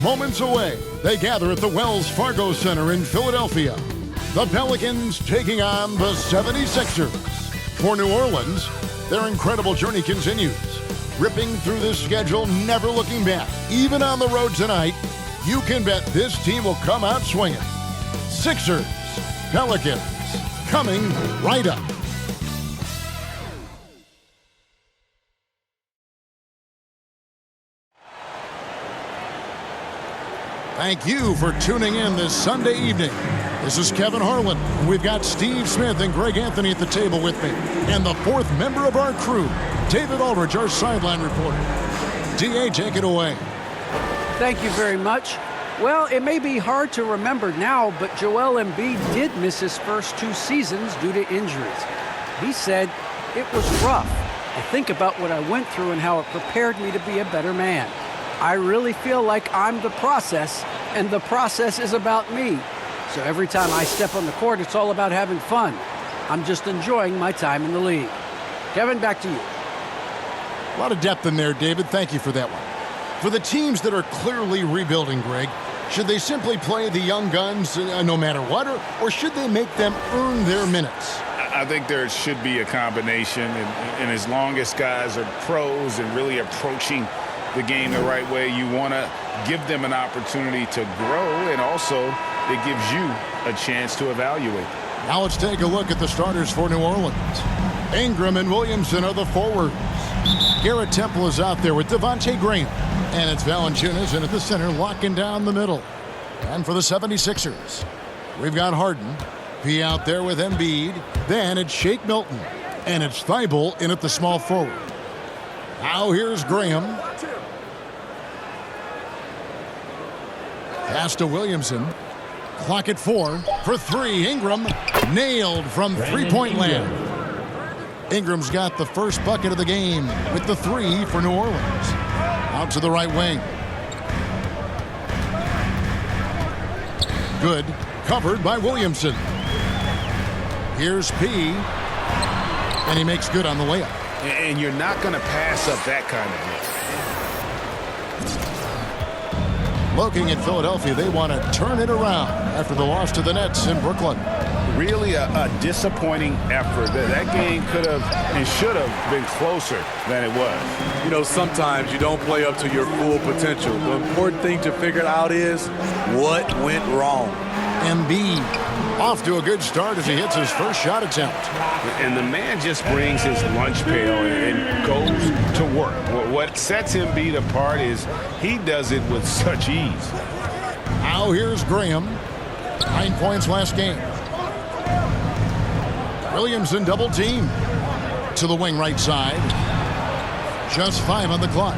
Moments away, they gather at the Wells Fargo Center in Philadelphia. The Pelicans taking on the 76ers. For New Orleans, their incredible journey continues. Ripping through this schedule, never looking back. Even on the road tonight, you can bet this team will come out swinging. Sixers, Pelicans, coming right up. Thank you for tuning in this Sunday evening. This is Kevin Harlan. We've got Steve Smith and Greg Anthony at the table with me. And the fourth member of our crew, David Aldridge, our sideline reporter. D.A., take it away. Thank you very much. Well, it may be hard to remember now, but Joel Embiid did miss his first 2 seasons due to injuries. He said, "It was rough. I think about what I went through and how it prepared me to be a better man. I really feel like I'm the process, and the process is about me. So every time I step on the court, it's all about having fun. I'm just enjoying my time in the league." Kevin, back to you. A lot of depth in there, David. Thank you for that one. For the teams that are clearly rebuilding, Greg, should they simply play the young guns no matter what, or should they make them earn their minutes? I think there should be a combination, and as long as guys are pros and really approaching the game the right way, you want to give them an opportunity to grow, and also it gives you a chance to evaluate. Now let's take a look at the starters for New Orleans. Ingram and Williamson are the forwards. Garrett Temple is out there with Devontae Graham. And it's Valanciunas in at the center, locking down the middle. And for the 76ers, we've got Harden. P out there with Embiid. Then it's Shake Milton. And it's Thibault in at the small forward. Now here's Graham. Pass to Williamson. Clock at 4 for 3. Ingram nailed from three-point land. Ingram's got the first bucket of the game with the 3 for New Orleans. Out to the right wing. Good. Covered by Williamson. Here's P. And he makes good on the layup. And you're not going to pass up that kind of hit. Looking at Philadelphia, they want to turn it around after the loss to the Nets in Brooklyn. Really a disappointing effort. That game could have and should have been closer than it was. You know, sometimes you don't play up to your full potential. The important thing to figure out is what went wrong. Embiid off to a good start as he hits his first shot attempt. And the man just brings his lunch pail and goes to work. What sets Embiid apart is he does it with such ease. Now here's Graham. 9 points last game. Williamson double team to the wing right side. Just 5 on the clock.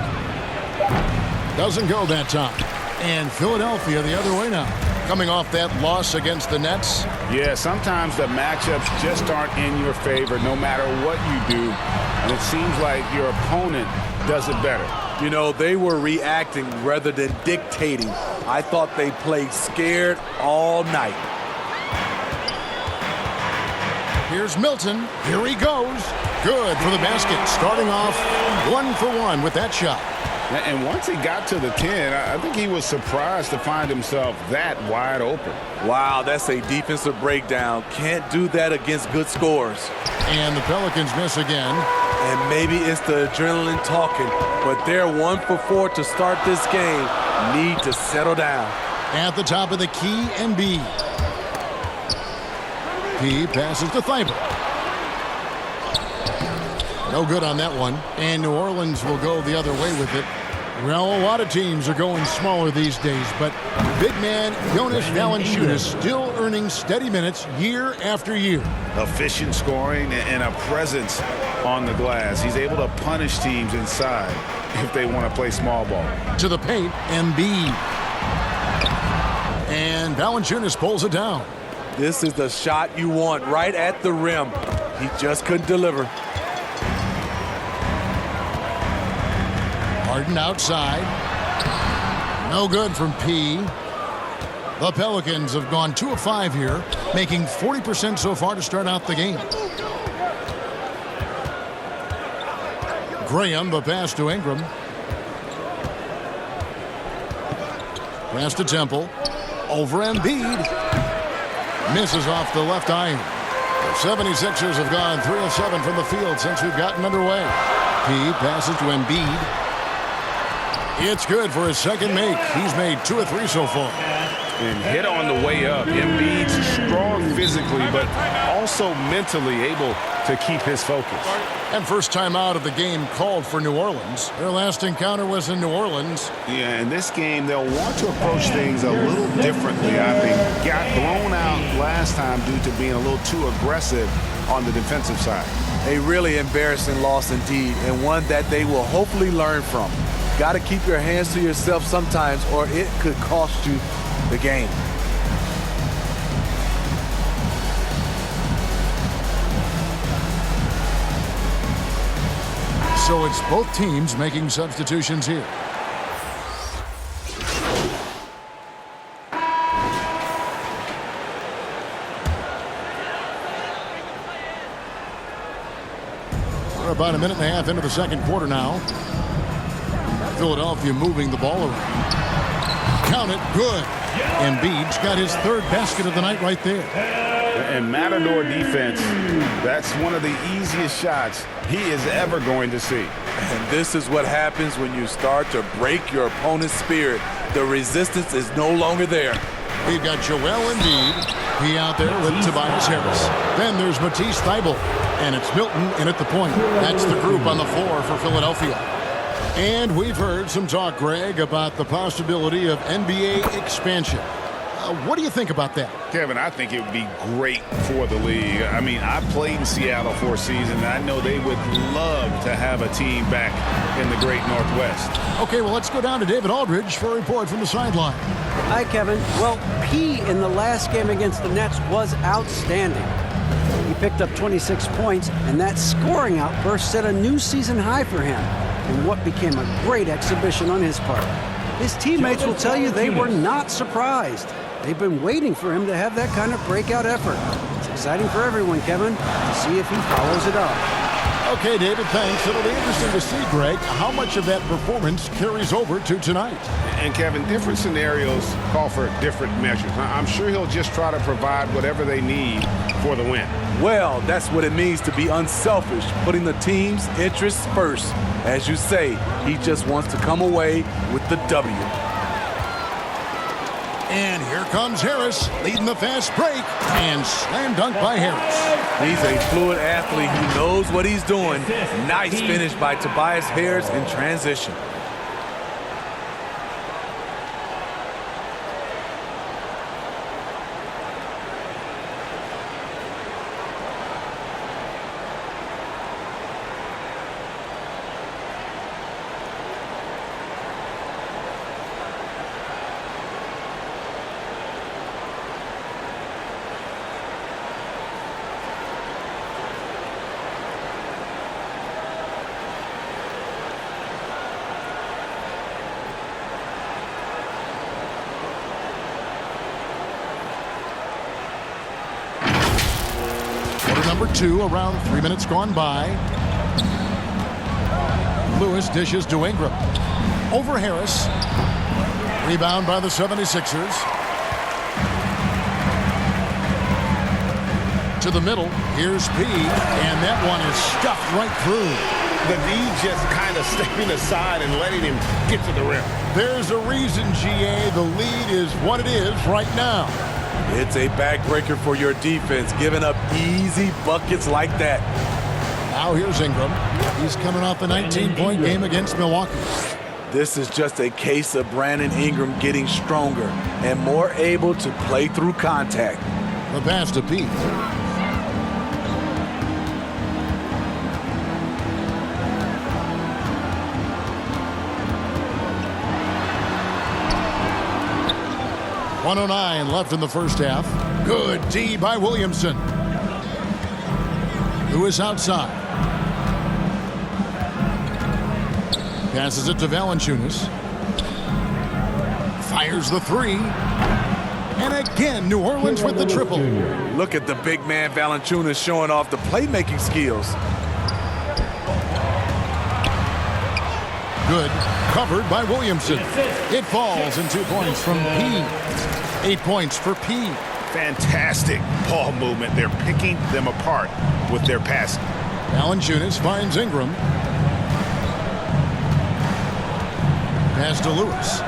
Doesn't go that time. And Philadelphia the other way now. Coming off that loss against the Nets. Yeah, sometimes the matchups just aren't in your favor no matter what you do. And it seems like your opponent does it better. You know, they were reacting rather than dictating. I thought they played scared all night. Here's Milton. Here he goes. Good for the basket. Starting off 1 for 1 with that shot. And once he got to the 10, I think he was surprised to find himself that wide open. Wow, that's a defensive breakdown. Can't do that against good scores. And the Pelicans miss again. And maybe it's the adrenaline talking, but they're 1 for 4 to start this game. Need to settle down. At the top of the key, Embiid. He passes to Thibault. No good on that one. And New Orleans will go the other way with it. Well, a lot of teams are going smaller these days, but big man Jonas Valanciunas still earning steady minutes year after year. Efficient scoring and a presence on the glass. He's able to punish teams inside if they want to play small ball. To the paint, Embiid. And Valanciunas pulls it down. This is the shot you want right at the rim. He just couldn't deliver. Harden outside. No good from P. The Pelicans have gone 2 of 5 here, making 40% so far to start out the game. Graham, the pass to Ingram. Pass to Temple. Over Embiid. Misses off the left iron. The 76ers have gone 3 of 7 from the field since we've gotten underway. P passes to Embiid. It's good for his second make. He's made 2 of 3 so far. And hit on the way up. Embiid's strong physically, but also mentally able to keep his focus. And first time out of the game called for New Orleans. Their last encounter was in New Orleans. Yeah, in this game, they'll want to approach things a little differently, I think. Got blown out last time due to being a little too aggressive on the defensive side. A really embarrassing loss indeed, and one that they will hopefully learn from. Got to keep your hands to yourself sometimes, or it could cost you the game. So it's both teams making substitutions here. We're about a minute and a half into the second quarter now. Philadelphia moving the ball around. Count it, good. Embiid's got his 3rd basket of the night right there. And Matador defense, that's one of the easiest shots he is ever going to see. And this is what happens when you start to break your opponent's spirit. The resistance is no longer there. We've got Joel Embiid. He out there with Tobias Harris. Then there's Matisse Thybulle. And it's Milton in at the point. That's the group on the floor for Philadelphia. And we've heard some talk, Greg, about the possibility of NBA expansion. What do you think about that? Kevin, I think it would be great for the league. I mean, I played in Seattle for a season, and I know they would love to have a team back in the great Northwest. Okay, well, let's go down to David Aldridge for a report from the sideline. Hi, Kevin. Well, P in the last game against the Nets was outstanding. He picked up 26 points, and that scoring outburst set a new season high for him in what became a great exhibition on his part. His teammates will tell you they were not surprised. They've been waiting for him to have that kind of breakout effort. It's exciting for everyone, Kevin, to see if he follows it up. Okay, David, thanks. It'll be interesting to see, Greg, how much of that performance carries over to tonight. And, Kevin, different scenarios call for different measures. I'm sure he'll just try to provide whatever they need for the win. Well, that's what it means to be unselfish, putting the team's interests first. As you say, he just wants to come away with the W. And here comes Harris, leading the fast break, and slam dunk by Harris. He's a fluid athlete who knows what he's doing. Nice finish by Tobias Harris in transition. Number 2, around 3 minutes gone by. Lewis dishes to Ingram. Over Harris. Rebound by the 76ers. To the middle. Here's P. And that one is stuffed right through. The D just kind of stepping aside and letting him get to the rim. There's a reason, GA. The lead is what it is right now. It's a backbreaker for your defense, giving up easy buckets like that. Now here's Ingram. He's coming off a 19-point game against Milwaukee. This is just a case of Brandon Ingram getting stronger and more able to play through contact. The pass to Pete. .109 left in the first half. Good D by Williamson. Lewis outside. Passes it to Valanciunas. Fires the 3. And again, New Orleans with the triple. Look at the big man Valanciunas showing off the playmaking skills. Good. Covered by Williamson. It falls, and 2 points from P. 8 points for P. Fantastic ball movement. They're picking them apart with their passing. Valanciunas finds Ingram. Pass to Lewis.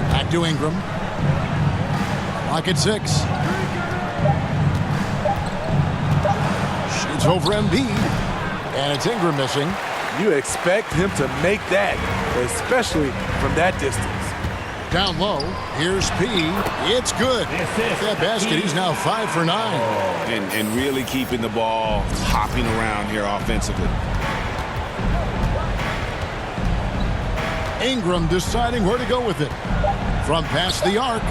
Back to Ingram. Clock at 6. Shoots over Embiid. And it's Ingram missing. You expect him to make that, especially from that distance. Down low, here's P. It's good. That basket, he's now 5 for 9. And really keeping the ball hopping around here offensively. Ingram deciding where to go with it. From past the arc,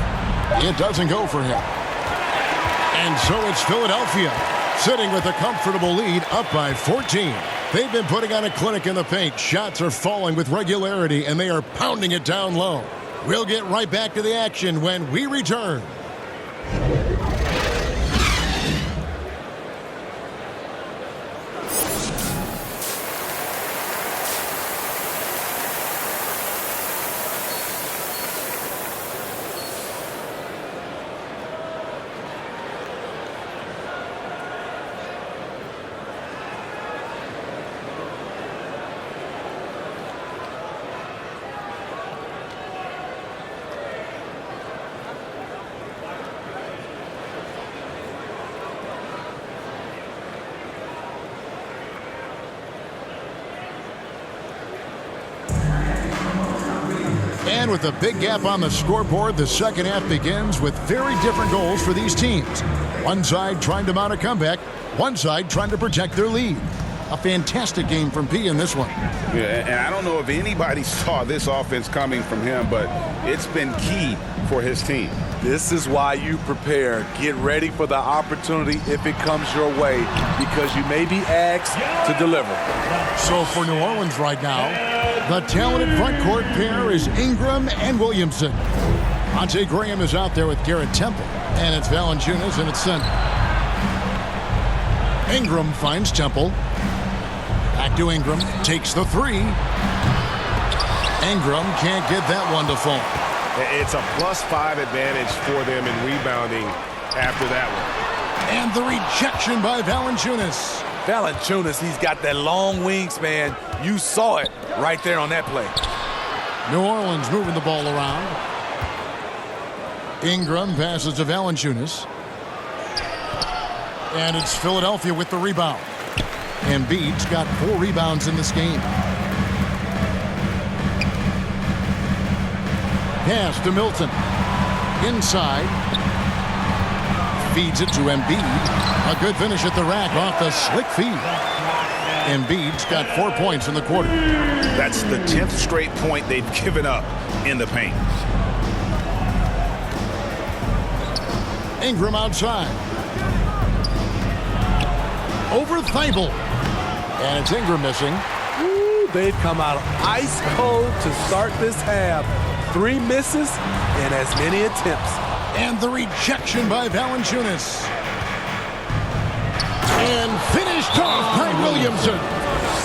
it doesn't go for him. And so it's Philadelphia, sitting with a comfortable lead, up by 14. They've been putting on a clinic in the paint. Shots are falling with regularity, and they are pounding it down low. We'll get right back to the action when we return. And with a big gap on the scoreboard, the second half begins with very different goals for these teams. One side trying to mount a comeback, one side trying to protect their lead. A fantastic game from P in this one. Yeah, and I don't know if anybody saw this offense coming from him, but it's been key for his team. This is why you prepare. Get ready for the opportunity if it comes your way, because you may be asked to deliver. So for New Orleans right now, the talented front court pair is Ingram and Williamson. Devontae Graham is out there with Garrett Temple, and it's Valanciunas in its center. Ingram finds Temple. Back to Ingram, takes the three. Ingram can't get that one to fall. It's a +5 advantage for them in rebounding after that one. And the rejection by Valanciunas. Valanciunas, he's got that long wingspan. You saw it right there on that play. New Orleans moving the ball around. Ingram passes to Valanciunas. And it's Philadelphia with the rebound. Embiid's got 4 rebounds in this game. Pass to Milton. Inside. Feeds it to Embiid. A good finish at the rack off the slick feed. Embiid's got 4 points in the quarter. That's the 10th straight point they've given up in the paint. Ingram outside. Over Thibault. And it's Ingram missing. Ooh, they've come out ice cold to start this half. 3 misses and as many attempts. And the rejection by Valanciunas. And finished off by Williamson.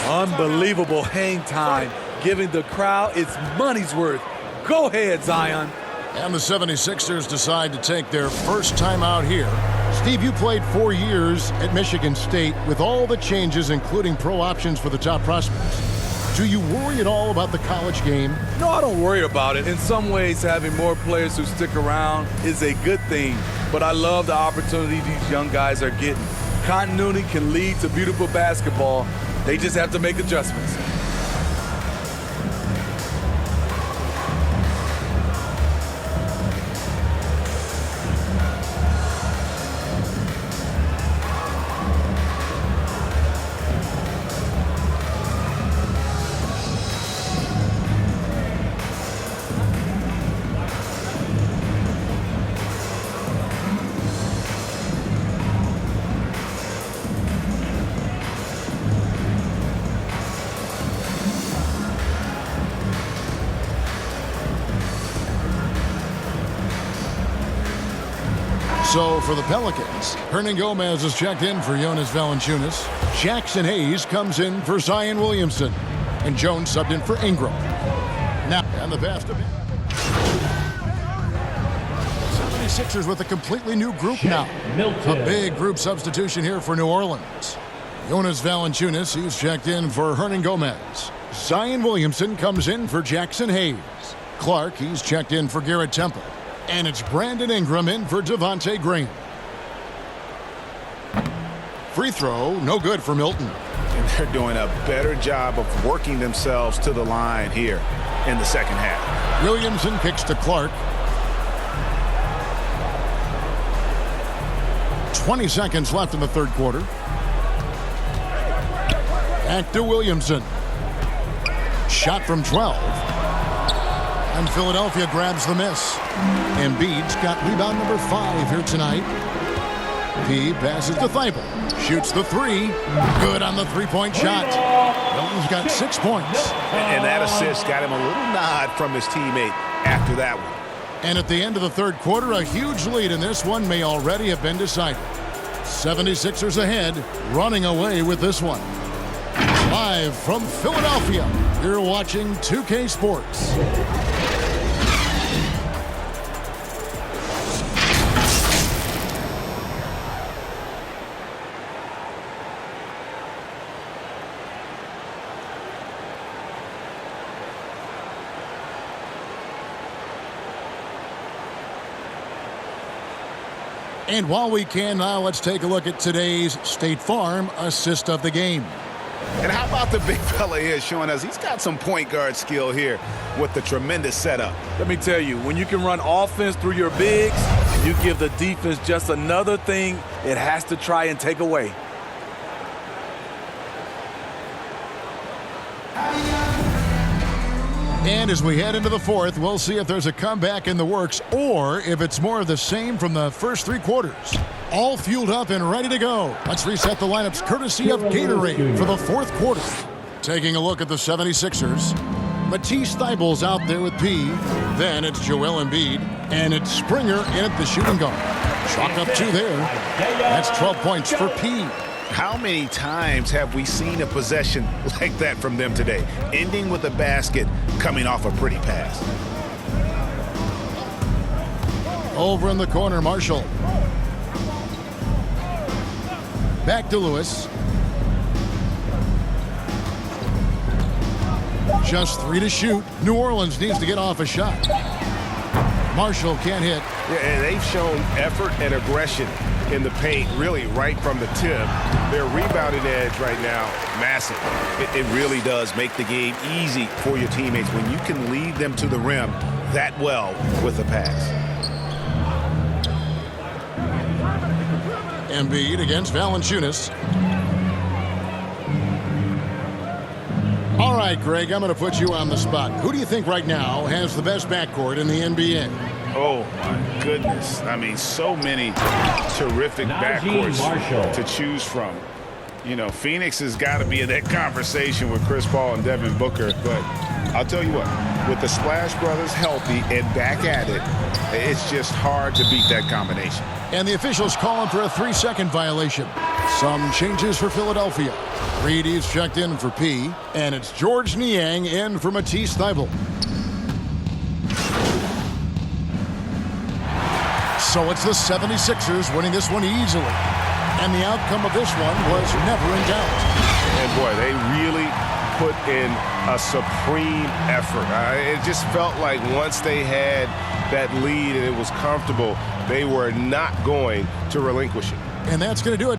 Unbelievable hang time, giving the crowd its money's worth. Go ahead, Zion. And the 76ers decide to take their first time out here. Steve, you played 4 years at Michigan State with all the changes, including pro options for the top prospects. Do you worry at all about the college game? No, I don't worry about it. In some ways, having more players who stick around is a good thing. But I love the opportunity these young guys are getting. Continuity can lead to beautiful basketball. They just have to make adjustments. So for the Pelicans, Hernan Gomez is checked in for Jonas Valanciunas. Jackson Hayes comes in for Zion Williamson. And Jones subbed in for Ingram. Now, and the pass to 76ers with a completely new group now. A big group substitution here for New Orleans. Jonas Valanciunas, he's checked in for Hernan Gomez. Zion Williamson comes in for Jackson Hayes. Clark, he's checked in for Garrett Temple. And it's Brandon Ingram in for Devontae Graham. Free throw, no good for Milton. And they're doing a better job of working themselves to the line here in the second half. Williamson kicks to Clark. 20 seconds left in the third quarter. Back to Williamson. Shot from 12. And Philadelphia grabs the miss. Embiid's got rebound number 5 here tonight. P passes to Thibault. Shoots the 3. Good on the three-point shot. Milton's got 6 points. And that assist got him a little nod from his teammate after that one. And at the end of the third quarter, a huge lead in this one may already have been decided. 76ers ahead, running away with this one. Live from Philadelphia, you're watching 2K Sports. And while we can now, let's take a look at today's State Farm assist of the game. And how about the big fella here showing us he's got some point guard skill here with the tremendous setup. Let me tell you, when you can run offense through your bigs, you give the defense just another thing it has to try and take away. And as we head into the fourth, we'll see if there's a comeback in the works or if it's more of the same from the first 3 quarters. All fueled up and ready to go. Let's reset the lineups courtesy of Gatorade for the fourth quarter. Taking a look at the 76ers. Matisse Thybulle's out there with P. Then it's Joel Embiid. And it's Springer in at the shooting guard. Chalk up 2 there. That's 12 points for P. How many times have we seen a possession like that from them today, ending with a basket coming off a pretty pass? Over in the corner, Marshall. Back to Lewis. Just 3 to shoot. New Orleans needs to get off a shot. Marshall can't hit. Yeah, and they've shown effort and aggression in the paint, really right from the tip. Their rebounding edge right now, massive. It really does make the game easy for your teammates when you can lead them to the rim that well with a pass. Embiid against Valanciunas. All right, Greg, I'm going to put you on the spot. Who do you think right now has the best backcourt in the NBA? Oh, my goodness. I mean, so many terrific backcourts to choose from. You know, Phoenix has got to be in that conversation with Chris Paul and Devin Booker. But I'll tell you what, with the Splash Brothers healthy and back at it, it's just hard to beat that combination. And the officials calling for a 3-second violation. Some changes for Philadelphia. Reedy's checked in for P. And it's George Niang in for Matisse Thybulle. So it's the 76ers winning this one easily. And the outcome of this one was never in doubt. And boy, they really put in a supreme effort. It just felt like once they had that lead and it was comfortable, they were not going to relinquish it. And that's going to do it.